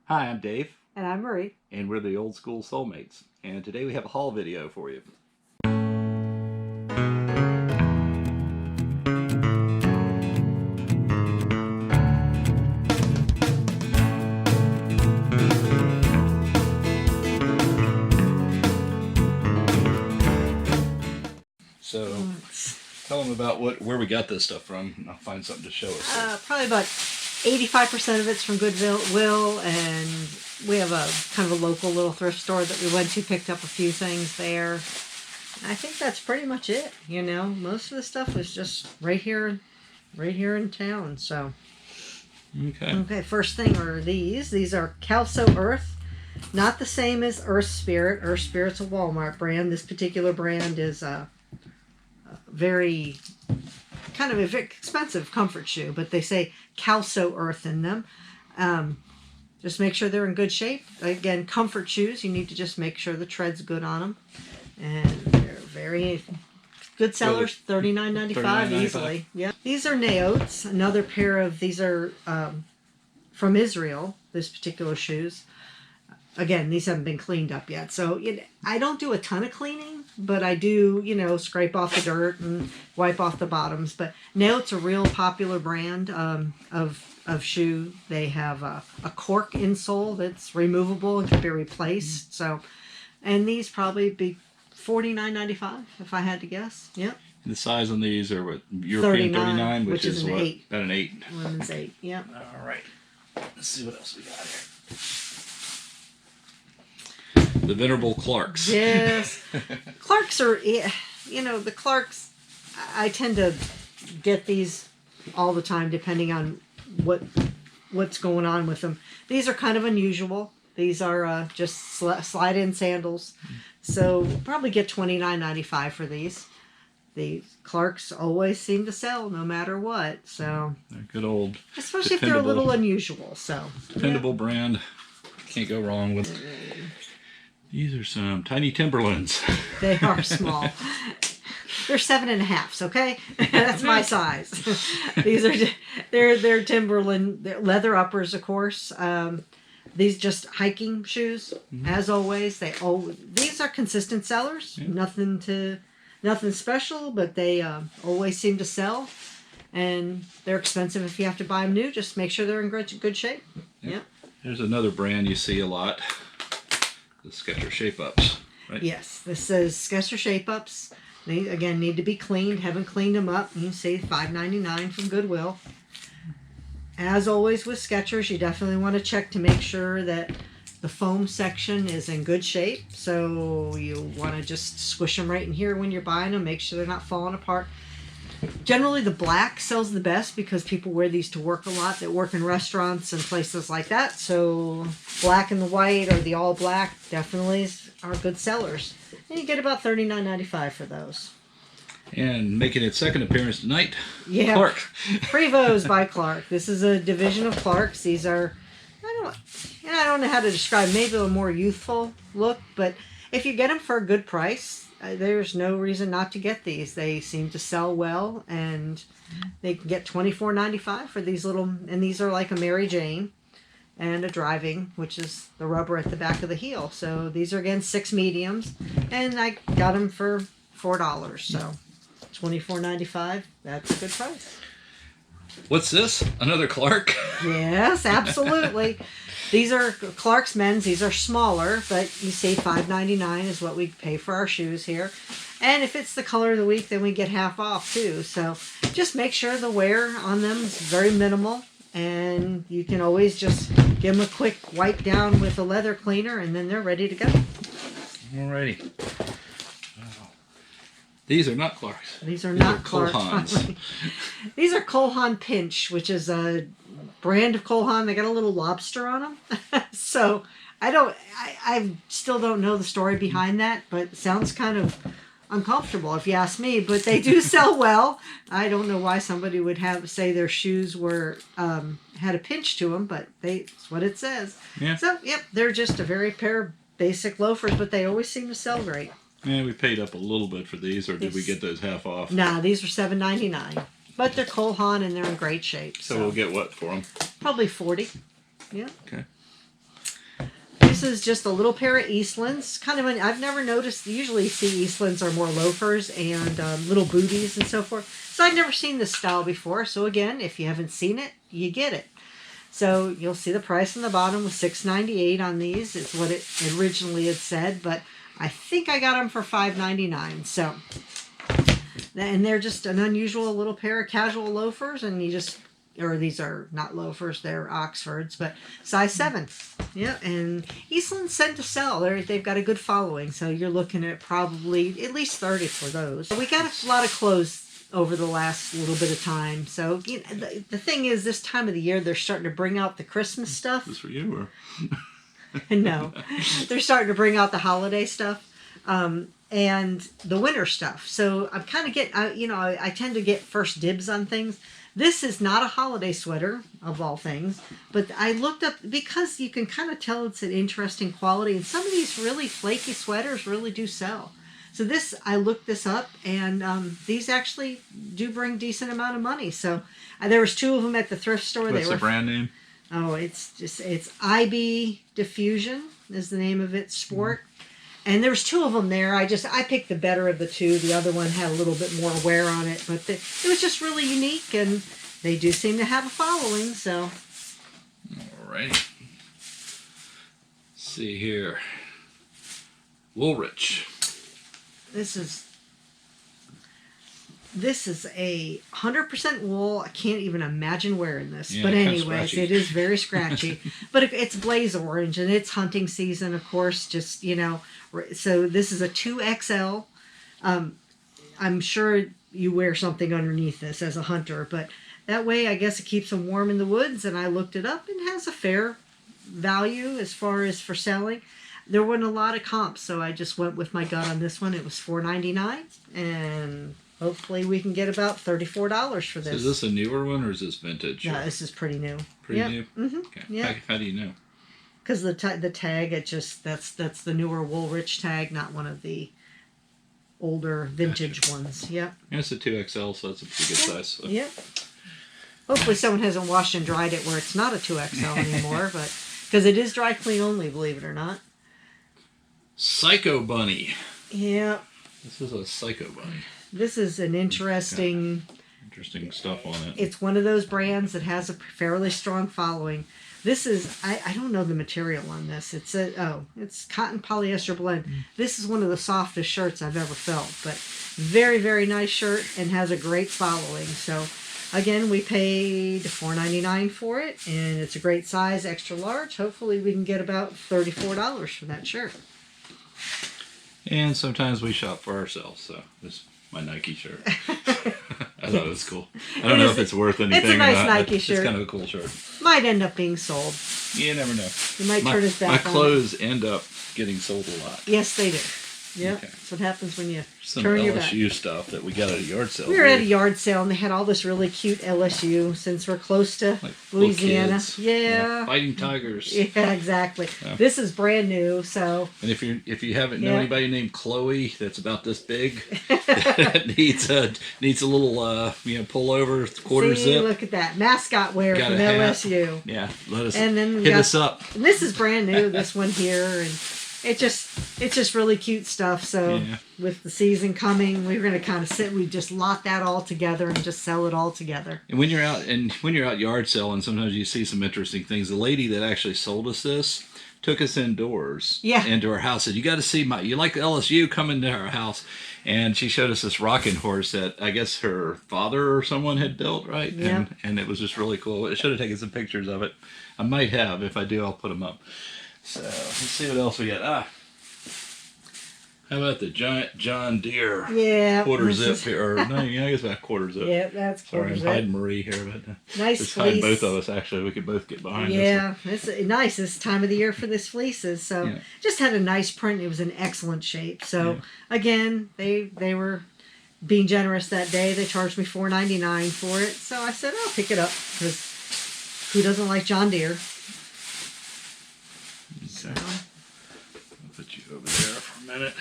Hi, I'm Dave, And I'm Marie. and we're the Old School Soulmates. And today we have a haul video for you. So, tell them about where we got this stuff from, and I'll find something to show us. Probably about 85% of it's from Goodwill, and we have a kind of a local little thrift store that we went to, picked up a few things there. I think that's pretty much it. You know, most of the stuff was just right here in town. So, Okay. First thing are these. These are Calso Earth. Not the same as Earth Spirit. Earth Spirit's a Walmart brand. This particular brand is very kind of an expensive comfort shoe, but they say Calso Earth in them. Just make sure they're in good shape. Again, comfort shoes, you need to just make sure the tread's good on them. And they're very good sellers, $39.95 easily. Yeah. These are Naots. Another pair of these are from Israel, this particular shoes. Again, these haven't been cleaned up yet. So I don't do a ton of cleaning, but I do, scrape off the dirt and wipe off the bottoms. But Naot's a real popular brand of shoe. They have a cork insole that's removable and can be replaced. So, and these probably be $49.95 if I had to guess. Yep. The size on these are what, European 39, which is an what? 8. About an 8. Women's 8, yep. All right. Let's see what else we got here. The venerable Clarks. Yes. Clarks are, the Clarks, I tend to get these all the time depending on what's going on with them. These are kind of unusual. These are just slide-in sandals. So probably get $29.95 for these. The Clarks always seem to sell no matter what. So They're good old, especially if they're a little unusual. So dependable brand. Can't go wrong with. These are some tiny Timberlands. They are small. They're 7.5s, okay? That's my size. These are they're Timberland, they're leather uppers, of course. These just hiking shoes, as always. These are consistent sellers. Yeah. Nothing special, but they always seem to sell, and they're expensive if you have to buy them new. Just make sure they're in good shape. Yeah. There's another brand you see a lot. The Skechers Shape Ups, right? Yes, this says Skechers Shape Ups. They, again, need to be cleaned. Haven't cleaned them up. You can see $5.99 from Goodwill. As always with Skechers, you definitely want to check to make sure that the foam section is in good shape. So you want to just squish them right in here when you're buying them. Make sure they're not falling apart. Generally, the black sells the best because people wear these to work a lot that work in restaurants and places like that. So black and the white or the all black definitely are good sellers. And you get about $39.95 for those. And making its second appearance tonight, yeah, Clark. Prevos by Clark. This is a division of Clarks. These are, I don't know how to describe, maybe a more youthful look, but if you get them for a good price, there's no reason not to get these. They seem to sell well, and they can get $24.95 for these little, and these are like a Mary Jane and a driving, which is the rubber at the back of the heel. So these are, again, 6 mediums, and I got them for $4, so $24.95, that's a good price. What's this? Another Clark? Yes, absolutely. These are Clark's men's. These are smaller, but you see $5.99 is what we pay for our shoes here. And if it's the color of the week, then we get half off too. So just make sure the wear on them is very minimal. And you can always just give them a quick wipe down with a leather cleaner, and then they're ready to go. Alrighty. These are not Clarks. These are not Cole Clarks. Haans. These are Cole Haan Pinch, which is a brand of Cole Haan. They got a little lobster on them. So I still don't know the story behind that, but it sounds kind of uncomfortable if you ask me, but they do sell well. I don't know why somebody would say their shoes were had a pinch to them, but that's what it says. Yeah. So, yep, they're just a very pair of basic loafers, but they always seem to sell great. Yeah, we paid up a little bit for these, or did we get those half off? Nah, these are $7.99. But they're Cole Haan and they're in great shape. So we'll get what for them? Probably 40. Yeah. Okay. is just a little pair of Eastlands. Kind of, I've never noticed. Usually, you see Eastlands are more loafers and little booties and so forth. So I've never seen this style before. So again, if you haven't seen it, you get it. So you'll see the price on the bottom was $6.98 on these. It's what it originally had said, but I think I got them for $5.99. So, and they're just an unusual little pair of casual loafers, and you just, or these are not loafers, they're Oxfords, but size 7. Yeah, and Eastland's sent to sell. They've got a good following, so you're looking at probably at least 30 for those. We got a lot of clothes over the last little bit of time. So you know, the thing is, this time of the year, they're starting to bring out the Christmas stuff. This for you, or? No, they're starting to bring out the holiday stuff. And the winter stuff. So I'm kind of getting, I tend to get first dibs on things. This is not a holiday sweater, of all things, but I looked up, because you can kind of tell it's an interesting quality, and some of these really flaky sweaters really do sell. So this, I looked this up, and these actually do bring decent amount of money. So there was 2 of them at the thrift store. What's the brand name? Oh, it's IB Diffusion is the name of it, Sport. And there was 2 of them there. I picked the better of the 2. The other one had a little bit more wear on it, but it was just really unique, and they do seem to have a following. So, all right. Let's see here. Woolrich. this is a 100% wool. I can't even imagine wearing this. Yeah, but kinda anyways, scratchy. it is very scratchy. But it's blaze orange, and it's hunting season, of course. Just, so this is a 2XL. I'm sure you wear something underneath this as a hunter, but that way I guess it keeps them warm in the woods. And I looked it up, and has a fair value as far as for selling. There weren't a lot of comps, so I just went with my gut on this one. It was $4.99, and hopefully we can get about $34 for this. So is this a newer one, or is this vintage? No, this is pretty new. Pretty Yep. new? Mm-hmm. Okay. Yeah. How do you know? Because the tag, that's the newer Woolrich tag, not one of the older vintage ones. Yep. Yeah, it's a 2XL, so that's a pretty good size. So. Yep. Hopefully someone hasn't washed and dried it where it's not a 2XL anymore, but because it is dry clean only, believe it or not. Psycho Bunny. Yeah. This is a Psycho Bunny. This is an interesting Stuff on it. It's one of those brands that has a fairly strong following. This is, I don't know the material on this. It's cotton polyester blend. This is one of the softest shirts I've ever felt, but very, very nice shirt, and has a great following. So again, we paid $4.99 for it, and it's a great size, extra large. Hopefully we can get about $34 for that shirt. And sometimes we shop for ourselves, so this is my Nike shirt. I thought it was cool. I don't know if it's worth anything. It's a nice or not, Nike but shirt. It's kind of a cool shirt. Might end up being sold. You never know. You might turn his back My on clothes end up getting sold a lot. Yes, they do. Yep. Okay. That's what happens when you Some turn your back. LSU stuff that we got at a yard sale. We were at a yard sale, and they had all this really cute LSU, since we're close to Like little Louisiana. kids. Yeah. Fighting Tigers. Yeah, exactly. Yeah. This is brand new, so And if you haven't know Yeah. anybody named Chloe that's about this big, that needs a little pullover quarter see, zip. look at that mascot wear Got from a hat. LSU. Yeah, let us And then we hit got- us up. And this is brand new. This one here, and it's just really cute stuff. So Yeah. with the season coming, we're gonna kind of we just lot that all together and just sell it all together. And when you're out yard selling, sometimes you see some interesting things. The lady that actually sold us this took us indoors, into her house. Said, "You got to see you like LSU? Come into our house." And she showed us this rocking horse that I guess her father or someone had built, right? Yeah. And it was just really cool. I should have taken some pictures of it. I might have. If I do, I'll put them up. So let's see what else we got. How about the giant John Deere quarter this zip is- here? Or no, I guess about quarter zip. Yeah, that's Sorry, quarter I'm zip. hiding Marie here, but Nice just hide fleece. both of us. Actually, we could both get behind this one. Yeah, it's nice this time of the year for this fleeces. So Yeah. just had a nice print. It was in excellent shape. So Yeah. again, they were being generous that day. They charged me $4.99 for it. So I said I'll pick it up, because who doesn't like John Deere? So, Okay. I'll put you over there for a minute.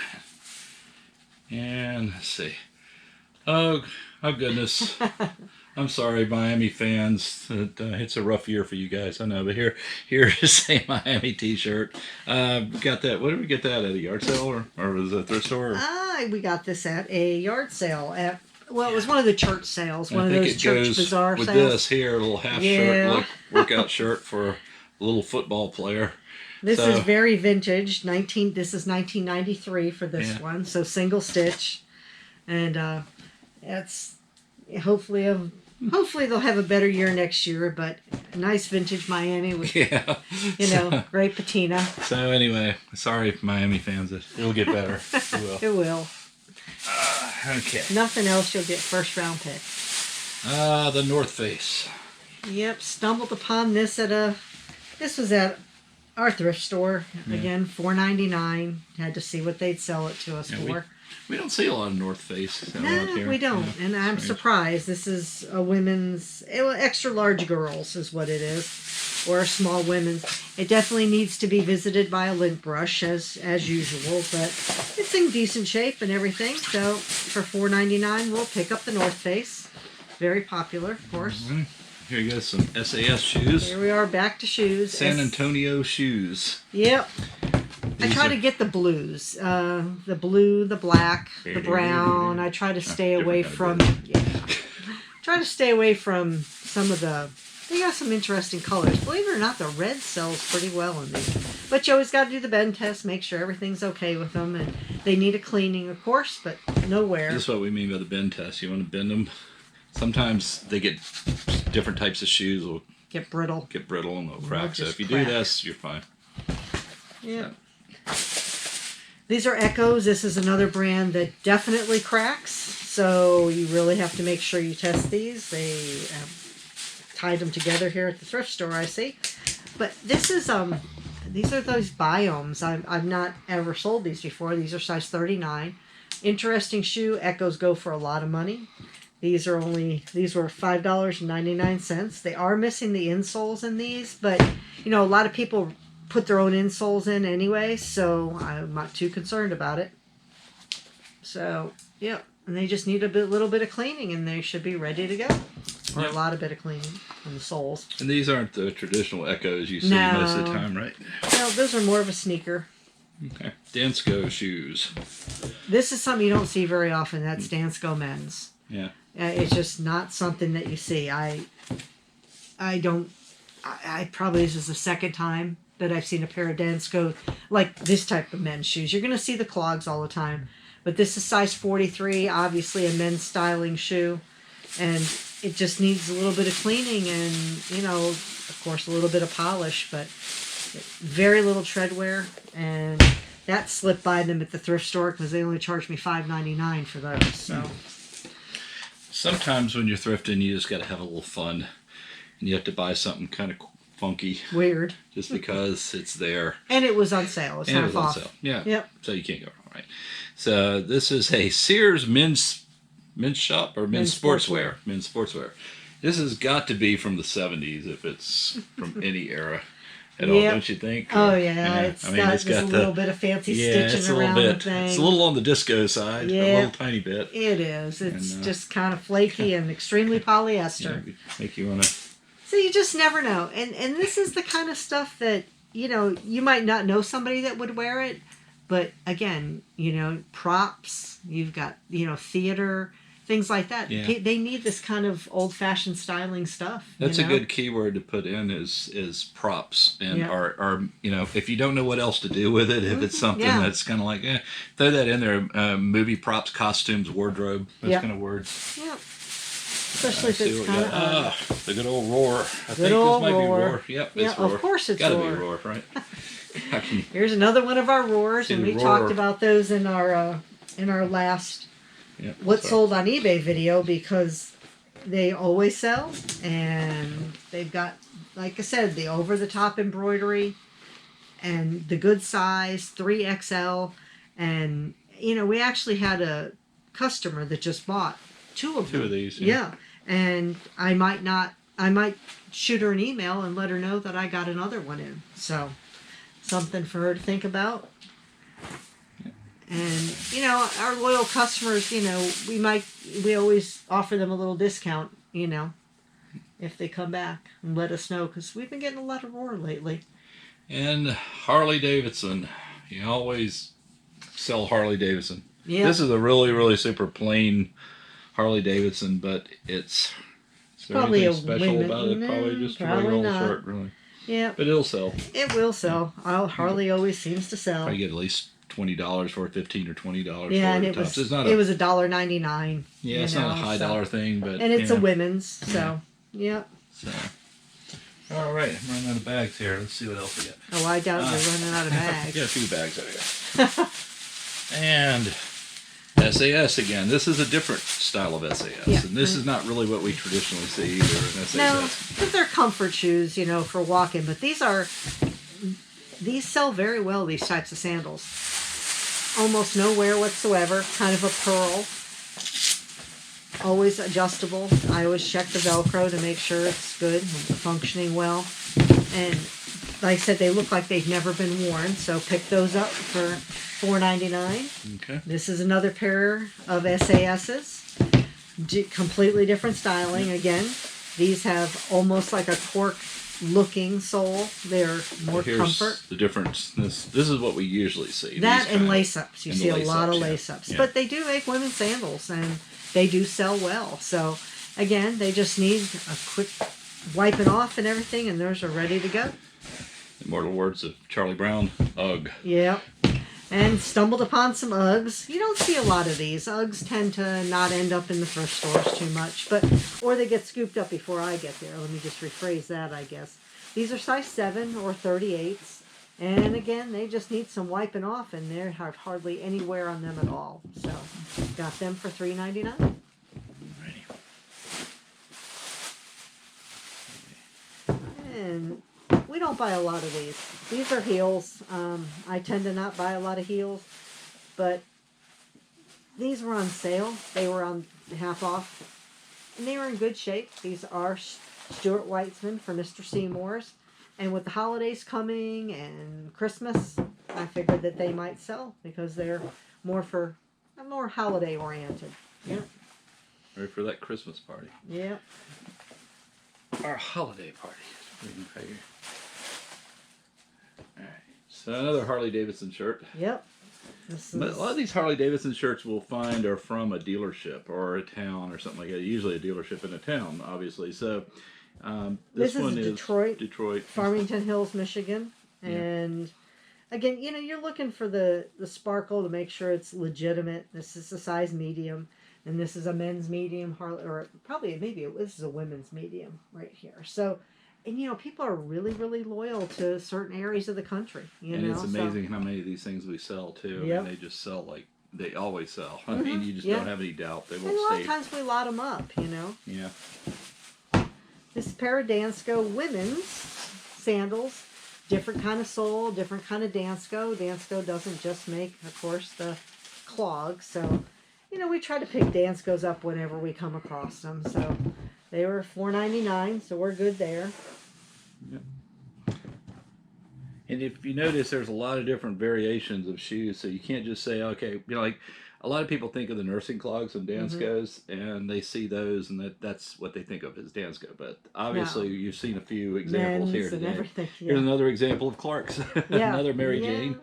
And let's see. Oh goodness. I'm sorry, Miami fans. It's a rough year for you guys. I know, but here is a Miami T-shirt. Got that? What did we get that at a yard sale or was it a thrift store? We got this at a yard sale at. Well, it was one of the church sales, one I of think those it church goes bazaar with sales. this here, a little half shirt, like workout shirt for a little football player. This is very vintage. This is 1993 for this one, so single stitch, and it's hopefully they'll have a better year next year. But a nice vintage Miami with great patina. So anyway, sorry Miami fans, it'll get better. It will. It will. Okay. Nothing else, you'll get first round pick. The North Face. Yep, stumbled upon this this was at our thrift store. Again, $4.99. Had to see what they'd sell it to us for. We don't see a lot of North Face around here. We don't, and I'm surprised. This is a women's, extra large girls is what it is, or a small women's. It definitely needs to be visited by a lint brush as usual, but it's in decent shape and everything. So for $4.99, we'll pick up the North Face. Very popular, of course. Mm-hmm. Here you go, some SAS shoes. Here we are, back to shoes. San Antonio shoes. Yep. I try to get the blues, the blue, the black, the brown. I try to stay away from, try to stay away from some of the. They got some interesting colors. Believe it or not, the red sells pretty well in these. But you always got to do the bend test, make sure everything's okay with them, and they need a cleaning, of course, but no wear. This is what we mean by the bend test. You want to bend them. Sometimes they get different types of shoes will get brittle, and they'll crack. So if you do this, you're fine. Yeah. These are Echoes. This is another brand that definitely cracks. So you really have to make sure you test these. They tied them together here at the thrift store, I see. But this is these are those biomes. I've not ever sold these before. These are size 39. Interesting shoe. Echoes go for a lot of money. These were $5.99. They are missing the insoles in these, but a lot of people put their own insoles in anyway, so I'm not too concerned about it. So, yeah, and they just need a little bit of cleaning, and they should be ready to go. Or a lot of bit of cleaning on the soles. And these aren't the traditional Echoes you see most of the time, right? No, those are more of a sneaker. Okay. Dansko shoes. This is something you don't see very often. That's Dansko men's. Yeah. It's just not something that you see. Probably this is the second time that I've seen a pair of Dansko, like this type of men's shoes. You're going to see the clogs all the time. But this is size 43, obviously a men's styling shoe. And it just needs a little bit of cleaning and, of course, a little bit of polish. But very little tread wear. And that slipped by them at the thrift store because they only charged me $5.99 for those. So. Sometimes when you're thrifting, you just got to have a little fun. And you have to buy something kind of funky. Weird. Just because it's there. And it was on sale. It's half off. On sale. Yeah. Yep. So you can't go wrong, right? So this is a Sears men's shop or men's sportswear. Men's sportswear. This has got to be from the 70s if it's from any era at all, don't you think? Oh, yeah. It's got a little bit of fancy stitching around the thing. It's a little on the disco side. A little tiny bit. It is. It's just kind of flaky and extremely polyester. Make you want to... So you just never know. And this is the kind of stuff that, you might not know somebody that would wear it. But again, props, you've got, theater, things like that. Yeah. They need this kind of old-fashioned styling stuff. That's a good keyword to put in is props. And or if you don't know what else to do with it, if it's something that's kind of like, throw that in there. Movie props, costumes, wardrobe, those kind of words. Yeah. Especially if it's kind of... the good old Roar. I think this might be Roar. Yep, it's Roar. Of course it's Gotta Roar. Be Roar, right? Here's another one of our Roars, and we talked about those in our last What's Sold on eBay video because they always sell, and they've got, like I said, the over-the-top embroidery and the good size, 3XL, and, we actually had a customer that just bought two of these. Yeah. And I might shoot her an email and let her know that I got another one in. So, something for her to think about. Yeah. And, our loyal customers, we always offer them a little discount, you know, if they come back, and let us know, because we've been getting a lot of roar lately. And Harley Davidson. You always sell Harley Davidson. Yeah. This is a really, really super plain Harley Davidson, but it's there probably anything a special women. about it? No, Probably just a probably regular old not. shirt, really. Yeah. But it'll sell. It will sell. Harley always seems to sell. Probably get at least $20 for it, $15 or $20 Yeah, for and it. it was Tops. It's not it was $1.99. yeah, it's not a high dollar thing, but and it's a women's, so yeah. So all right, I'm running out of bags here. Let's see what else we got. Oh, I doubt you're running out of bags. Got a few bags over here. And SAS again. This is a different style of SAS, Yeah. and this is not really what we traditionally see either in SAS. No, because they're comfort shoes, you know, for walking. But these sell very well. These types of sandals, almost no wear whatsoever. Kind of a pearl. Always adjustable. I always check the Velcro to make sure it's good and functioning well. And like I said, they look like they've never been worn. So pick those up for $4.99. Okay. This is another pair of SASs. Completely different styling. Again, these have almost like a cork looking sole. They're more Here's comfort. The difference. This is what we usually see. That and lace ups. You see a lot of yeah. lace ups. Yeah. But they do make women's sandals and they do sell well. So again, they just need a quick wiping off and everything, and those are ready to go. Immortal words of Charlie Brown. Ugg. Yep. And stumbled upon some Uggs. You don't see a lot of these. Uggs tend to not end up in the thrift stores too much, or they get scooped up before I get there. Let me just rephrase that, I guess. These are size 7 or 38s. And again, they just need some wiping off, and they have hardly any wear on them at all. So, got them for $3.99. And we don't buy a lot of these. These are heels. I tend to not buy a lot of heels, but these were on sale. They were on half off, and they were in good shape. These are Stuart Weitzman for Mr. Seymour's. And with the holidays coming and Christmas, I figured that they might sell because they're more holiday oriented. Yep. Ready for that Christmas party. Yep. Our holiday party. Right here. All right. So another Harley Davidson shirt. Yep. But a lot of these Harley Davidson shirts we'll find are from a dealership or a town or something like that. Usually a dealership in a town, obviously. So this one is Detroit. Farmington Hills, Michigan. And again, you know, you're looking for the sparkle to make sure it's legitimate. This is a size medium. And this is a men's medium, or probably this is a women's medium right here. So, and you know, people are really, really loyal to certain areas of the country. And it's amazing how many of these things we sell too. Yep. I mean, they just sell like they always sell. I mean, you just don't have any doubt they won't and a lot stay. of times we lot them up, you know. Yeah. This pair of Dansko women's sandals, different kind of sole, different kind of Dansko. Dansko doesn't just make, of course, the clog. So, you know, we try to pick Danskos up whenever we come across them. So they were $4.99, so we're good there. Yep. And if you notice, there's a lot of different variations of shoes. So you can't just say, okay, you know, like a lot of people think of the nursing clogs and Danskos, and they see those, and that's what they think of as Dansko. But obviously, you've seen a few examples here today. Here's another example of Clark's. Another Mary Jane.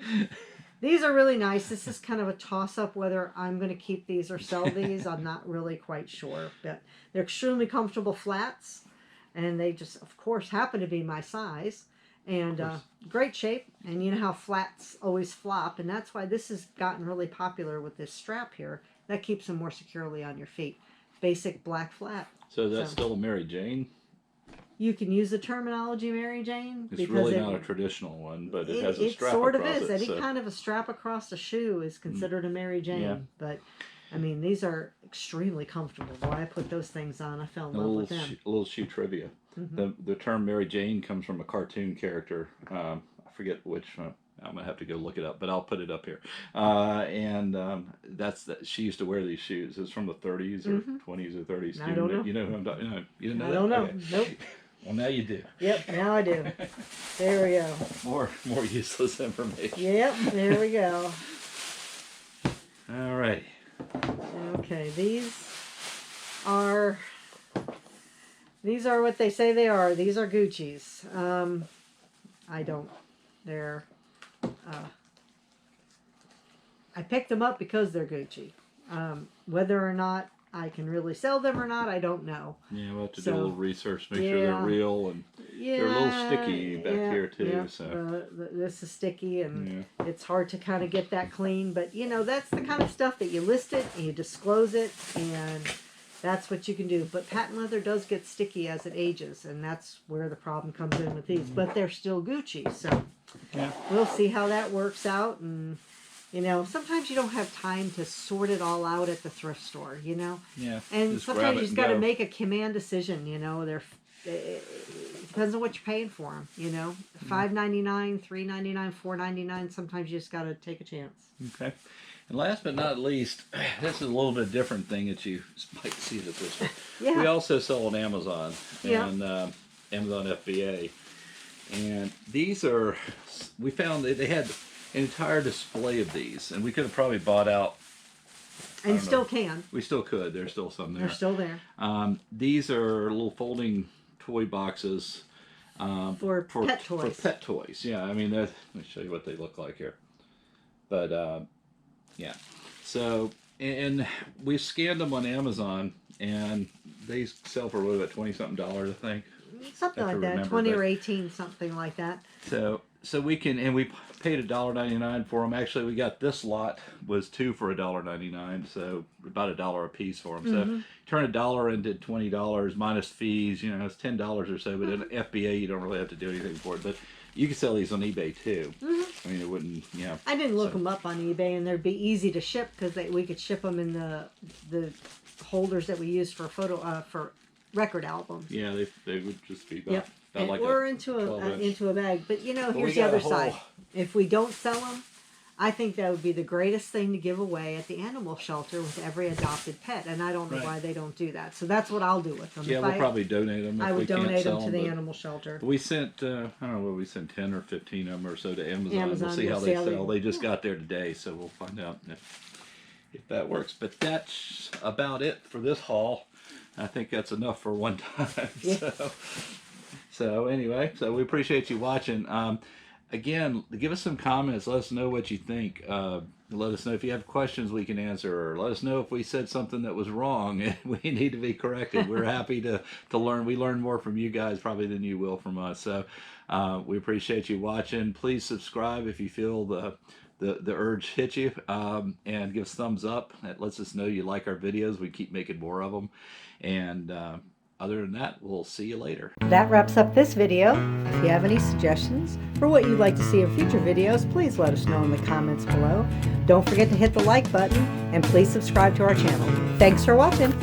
These are really nice. This is kind of a toss-up whether I'm going to keep these or sell these. I'm not really quite sure. But they're extremely comfortable flats. And they just, of course, happen to be my size. And great shape. And you know how flats always flop. And that's why this has gotten really popular with this strap here. That keeps them more securely on your feet. Basic black flat. So that's still a Mary Jane? You can use the terminology Mary Jane. It's really not a traditional one, but it has a strap across it. It sort of is. Any kind of a strap across a shoe is considered a Mary Jane. Yeah. But, I mean, these are extremely comfortable. Boy, I put those things on. I fell in love with them. A little shoe trivia. Mm-hmm. The term Mary Jane comes from a cartoon character. I forget which one. I'm gonna have to go look it up, but I'll put it up here. She used to wear these shoes. It's from the 30s or 20s or 30s. I don't know. You know who I'm talking? You didn't know I that? don't know. Okay. Nope. Well, now you do. Yep, now I do. There we go. More useless information. Yep, there we go. All right. Okay, these are These are what they say they are. These are Gucci's. I don't. They're. I picked them up because they're Gucci. Whether or not I can really sell them or not, I don't know. Yeah, we'll have to do a little research, make sure they're real, and they're a little sticky back here too. Yeah. So this is sticky, and it's hard to kind of get that clean. But you know, that's the kind of stuff that you list it and you disclose it, and that's what you can do. But patent leather does get sticky as it ages, and that's where the problem comes in with these. But they're still Gucci, so we'll see how that works out. And you know, sometimes you don't have time to sort it all out at the thrift store, you know? Yeah. And sometimes you just got to make a command decision, you know? It depends on what you're paying for them, you know? $5.99, $3.99, $4.99. Sometimes you just got to take a chance. Okay. And last but not least, this is a little bit different thing that you might see at this one. We also sell on Amazon and Amazon FBA. And these are, we found that they had an entire display of these, and we could have probably bought out. And still can. We still could. There's still some there. They're still there. These are little folding toy boxes for pet toys. For pet toys, yeah. I mean, let me show you what they look like here. But yeah, so and we scanned them on Amazon, and they sell for what, about $20-something, I think. Something like that, 20 or 18, something like that. So we can, and we paid $1.99 for them. Actually, we got this lot was 2 for $1.99, so about $1 a piece for them. So turn $1 into $20 minus fees. You know, it's $10 or so. But in FBA, you don't really have to do anything for it. But you can sell these on eBay too. I mean, it wouldn't. Yeah. I didn't look them up on eBay, and they'd be easy to ship because we could ship them in the holders that we use for for record albums. Yeah, they would just be about. And like we're into a bag. But you know, here's the other side. If we don't sell them, I think that would be the greatest thing to give away at the animal shelter with every adopted pet. And I don't know why they don't do that. So that's what I'll do with them. Yeah, we'll probably donate them. I would donate them to the animal shelter. We sent, I don't know what we sent, 10 or 15 of them or so to Amazon. We'll see how they sell. They just got there today, so we'll find out if that works. But that's about it for this haul. I think that's enough for one time. So anyway, so we appreciate you watching. Again, give us some comments. Let us know what you think. Let us know if you have questions we can answer, or let us know if we said something that was wrong and we need to be corrected. We're happy to learn. We learn more from you guys probably than you will from us. So we appreciate you watching. Please subscribe if you feel the urge hit you, and give us thumbs up. That lets us know you like our videos. We keep making more of them. And other than that, we'll see you later. That wraps up this video. If you have any suggestions for what you'd like to see in future videos, please let us know in the comments below. Don't forget to hit the like button, and please subscribe to our channel. Thanks for watching.